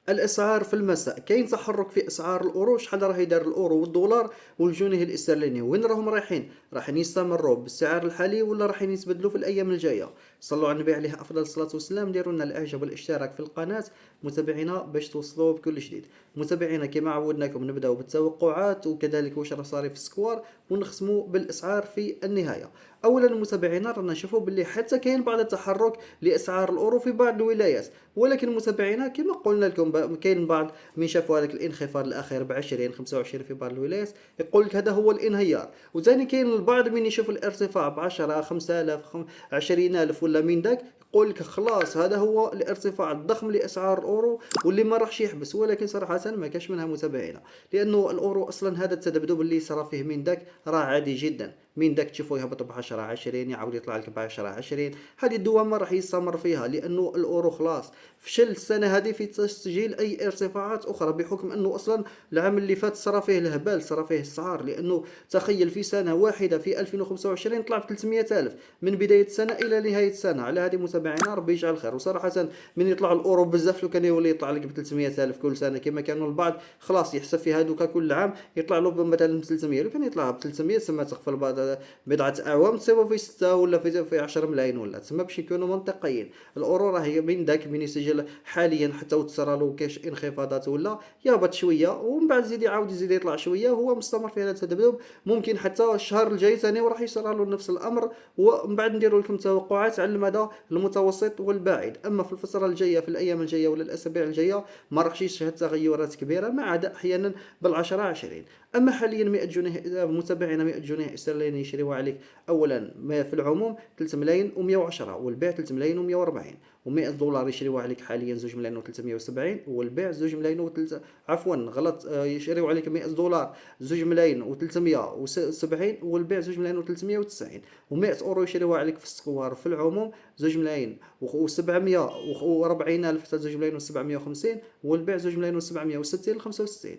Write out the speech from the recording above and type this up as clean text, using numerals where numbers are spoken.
الأسعار في المساء، كاين تحرك في أسعار الأورو. شحال راه يدار الأورو والدولار والجنيه الاسترليني، وين راهم رايحين؟ رايحين يستمروا بالسعر الحالي ولا رايحين يتبدلوا في الأيام الجاية؟ صلوا على النبي عليه أفضل الصلاة والسلام. ديروا لنا الإعجاب والاشتراك في القناة متابعينا باش توصلوا بكل جديد. متابعينا كما عودناكم نبداو بالتوقعات وكذلك واش راه صاري في السكوار ونختموا بالأسعار في النهاية. اولا متابعينا رانا نشوفوا باللي حتى كاين بعض التحرك لاسعار الاورو في بعض الولايات، ولكن متابعينا كما قلنا لكم كاين بعض من شافوا هذاك الانخفاض الاخير ب 20 25 في بعض الولايات يقول لك هذا هو الانهيار، وثاني كاين البعض من يشوف الارتفاع ب 10 5000 20000 ولا من ذاك يقول لك خلاص هذا هو الارتفاع الضخم لاسعار الاورو واللي ما راحش يحبس. ولكن صراحه ما كاش منها متابعينا، لانه الاورو اصلا هذا التذبذب اللي صار فيه من ذاك راه عادي جدا. من داك تشوفوا يهبط ب 10 20 يعاود يطلع لك ب 10 20. هذه الدوامه راح يستمر فيها، لانه الاورو خلاص فشل السنه هذه في تسجيل اي ارتفاعات اخرى، بحكم انه اصلا العام اللي فات صرا فيه الهبال، صرا فيه السعار. لانه تخيل في سنه واحده في 2025 طلع ب 300 الف من بدايه السنه الى نهايه السنه. على هذه متابعينا ربي يجعل خير. وصراحه من يطلع الاورو بزاف لو كان يولي يطلع لك ب 300 الف كل سنه كما كانوا البعض خلاص يحسب في هذوك كل عام يطلع له مثلا ب 300. لو كان يطلع ب 300 تسمى تغفل بعض بضعة أعوام تساوي في 6 ولا في 10 ملايين، ولا تسمى باش نكونوا منطقيين. الأورو راه من داك من يسجل حاليا حتى وتصرى له كاش انخفاضات ولا يهبط شوية ومن بعد يزيد يطلع شوية، هو مستمر في هذا التذبذب. ممكن حتى الشهر الجاي ثاني وراح يصرى له نفس الأمر، ومن بعد نديروا لكم توقعات على المدى المتوسط والبعيد. أما في الفترة الجاية في الأيام الجاية ولا الأسابيع الجاية ما راحش يشهد تغيرات كبيرة، ما عدا أحيانا بالعشرة 20. أما حاليا 100 جنيه متابعين 100 جنيه استرليني يشريوها عليك اولا ما في العموم 3 ملايين و110، والبيع 3 ملايين و140. و100 دولار يشريوها عليك حاليا 2 ملايين و370، والبيع 2 ملايين و3 عفوا غلط يشريو عليك 100 دولار 2 ملايين و370، والبيع 2 ملايين و390. و100 اورو يشريوها عليك في السكوار في العموم 2 ملايين و740 الف حتى 2 ملايين و750، والبيع 2 ملايين و760 65.